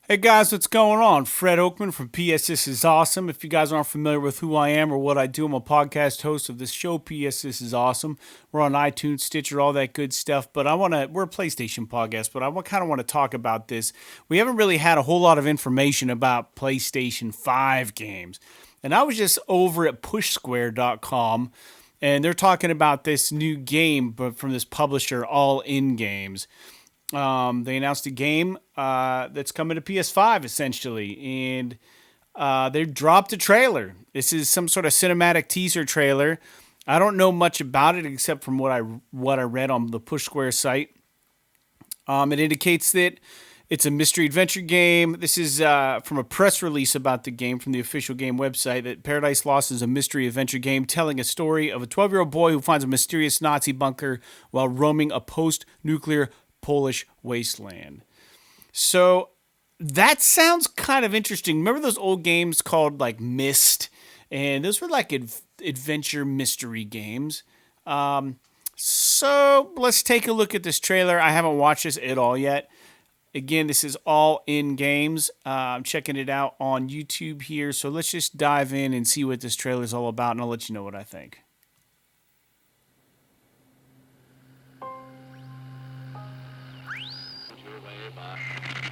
Hey guys, what's going on? Fred Oakman from PS This Is Awesome. If you guys aren't familiar with who I am or what I do, I'm a podcast host of this show, PS This Is Awesome. We're on iTunes, Stitcher, all that good stuff. But we're a PlayStation podcast, but I kind of want to talk about this. We haven't really had a whole lot of information about PlayStation 5 games. And I was just over at pushsquare.com and they're talking about this new game but from this publisher, All In Games. They announced a game that's coming to PS5 essentially, and they dropped a trailer. This is some sort of cinematic teaser trailer. I don't know much about it except from what I read on the Push Square site. It indicates that it's a mystery adventure game. This is from a press release about the game from the official game website that Paradise Lost is a mystery adventure game telling a story of a 12-year-old boy who finds a mysterious Nazi bunker while roaming a post-nuclear Polish wasteland. So that sounds kind of interesting. Remember those old games called like Myst? And those were like adventure mystery games. So let's take a look at this trailer. I haven't watched this at all yet. Again, this is All In Games. I'm checking it out on YouTube here. So let's just dive in and see what this trailer is all about, and I'll let you know what I think.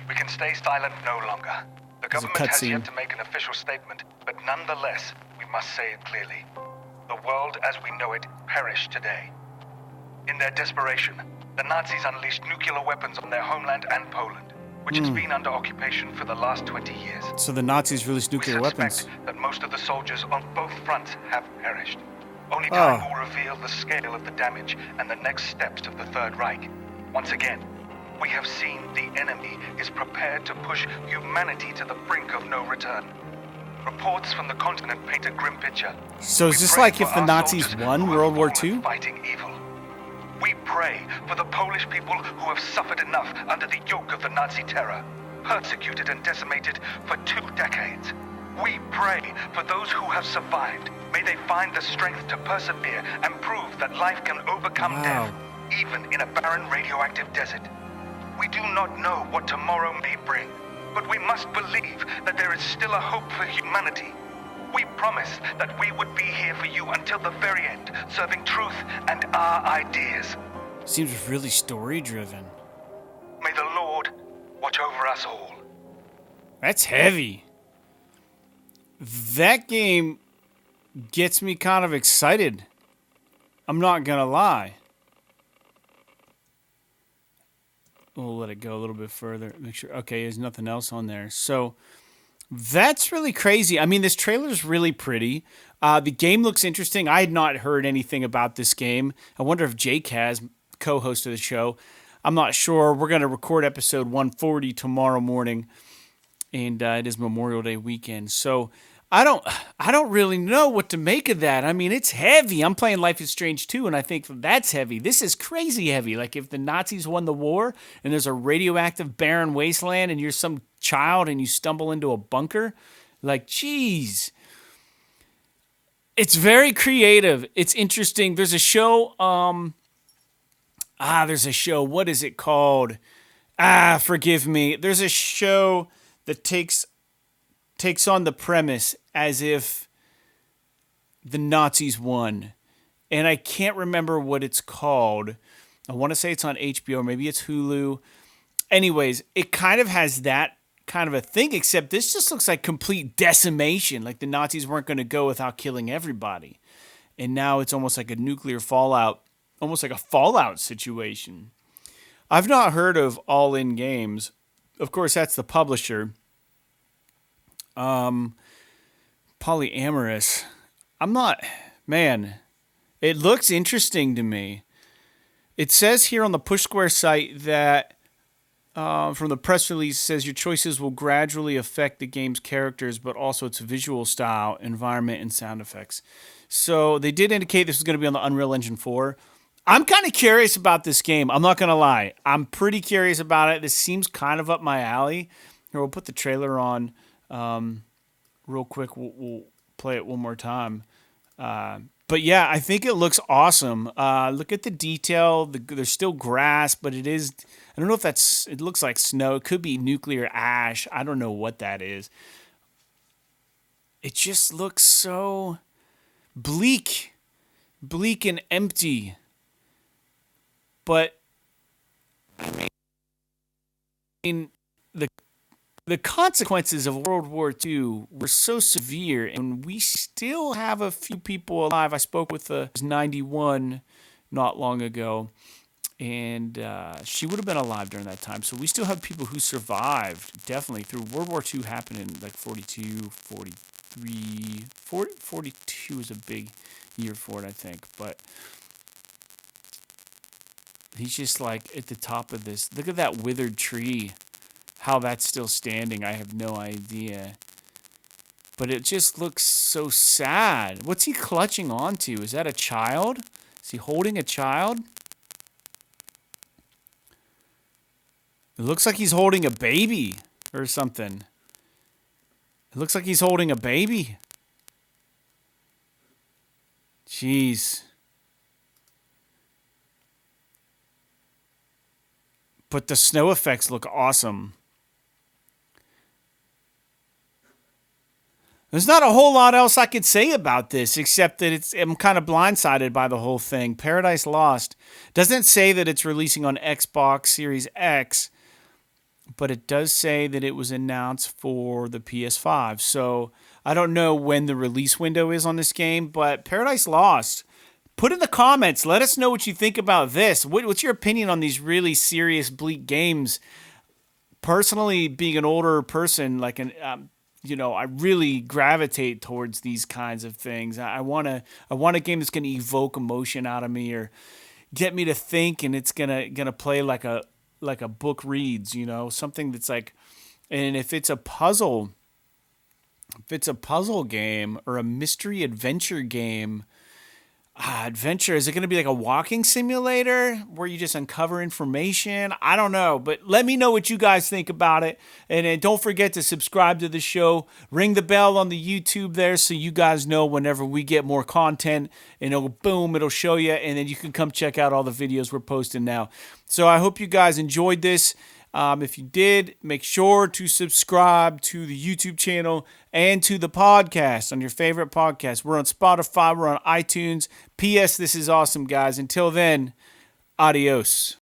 We can stay silent no longer. The There's a government has cutscene. yet to make an official statement, but nonetheless, we must say it clearly. The world as we know it perished today. In their desperation, the Nazis unleashed nuclear weapons on their homeland and Poland, which has been under occupation for the last 20 years. So the Nazis released nuclear We weapons. suspect that most of the soldiers on both fronts have perished. Only time will reveal the scale of the damage and the next steps of the Third Reich. Once again, we have seen the enemy is prepared to push humanity to the brink of no return. Reports from the continent paint a grim picture. So is We this pray like for if the our Nazis soldiers won who have World War fallen II? fighting evil. We pray for the Polish people who have suffered enough under the yoke of the Nazi terror, persecuted and decimated for 2 decades. We pray for those who have survived. May they find the strength to persevere and prove that life can overcome Wow. death, even in a barren radioactive desert. We do not know what tomorrow may bring, but we must believe that there is still a hope for humanity. We promise that we would be here for you until the very end, serving truth and our ideas. Seems really story driven. May the Lord watch over us all. That's heavy. That game gets me kind of excited. I'm not gonna lie. We'll let it go a little bit further. Make sure. Okay, there's nothing else on there. So that's really crazy. I mean, this trailer is really pretty. The game looks interesting. I had not heard anything about this game. I wonder if Jake has, co-host of the show. I'm not sure. We're gonna record episode 140 tomorrow morning, and it is Memorial Day weekend. So I don't really know what to make of that. I mean, it's heavy. I'm playing Life is Strange 2, and I think that's heavy. This is crazy heavy. Like if the Nazis won the war and there's a radioactive barren wasteland and you're some child and you stumble into a bunker, like, geez. It's very creative. It's interesting. There's a show, there's a show. What is it called? Forgive me. There's a show that takes on the premise as if the Nazis won. And I can't remember what it's called. I want to say it's on HBO, maybe it's Hulu. Anyways, it kind of has that kind of a thing, except this just looks like complete decimation. Like the Nazis weren't going to go without killing everybody. And now it's almost like a nuclear fallout, almost like a Fallout situation. I've not heard of All In Games. Of course, that's the publisher. Polyamorous. I'm not, man, it looks interesting to me. It says here on the Push Square site that from the press release, it says your choices will gradually affect the game's characters, but also its visual style, environment, and sound effects. So they did indicate this was going to be on the Unreal Engine 4. I'm kind of curious about this game. I'm not going to lie. I'm pretty curious about it. This seems kind of up my alley. Here, we'll put the trailer on real quick. We'll play it one more time. But But yeah, I think it looks awesome. Look at the detail. There's still grass, but it is. I don't know if that's. It looks like snow. It could be nuclear ash. I don't know what that is. It just looks so bleak, bleak and empty. But I mean, the the consequences of World War II were so severe, and we still have a few people alive. I spoke with a 91 not long ago, and she would have been alive during that time. So we still have people who survived, definitely, through World War II happened in like 42, 43, 42 is a big year for it, I think. But he's just like at the top of this. Look at that withered tree. How that's still standing, I have no idea. But it just looks so sad. What's he clutching onto? Is that a child? Is he holding a child? It looks like he's holding a baby or something. It looks like he's holding a baby. Jeez. But the snow effects look awesome. There's not a whole lot else I could say about this, except that I'm kind of blindsided by the whole thing. Paradise Lost doesn't say that it's releasing on Xbox Series X, but it does say that it was announced for the PS5. So I don't know when the release window is on this game, but Paradise Lost. Put in the comments. Let us know what you think about this. What's your opinion on these really serious, bleak games? Personally, being an older person, like I really gravitate towards these kinds of things. I want a game that's going to evoke emotion out of me or get me to think, and it's gonna play like a book reads, something that's like. And if it's a puzzle game or a mystery adventure game. Adventure, is it going to be like a walking simulator where you just uncover information? I don't know, but let me know what you guys think about it. And then don't forget to subscribe to the show. Ring the bell on the YouTube there so you guys know whenever we get more content, and it'll show you, and then you can come check out all the videos we're posting now. So I hope you guys enjoyed this. If you did, make sure to subscribe to the YouTube channel and to the podcast on your favorite podcast. We're on Spotify. We're on iTunes. P.S. This is awesome, guys. Until then, adios.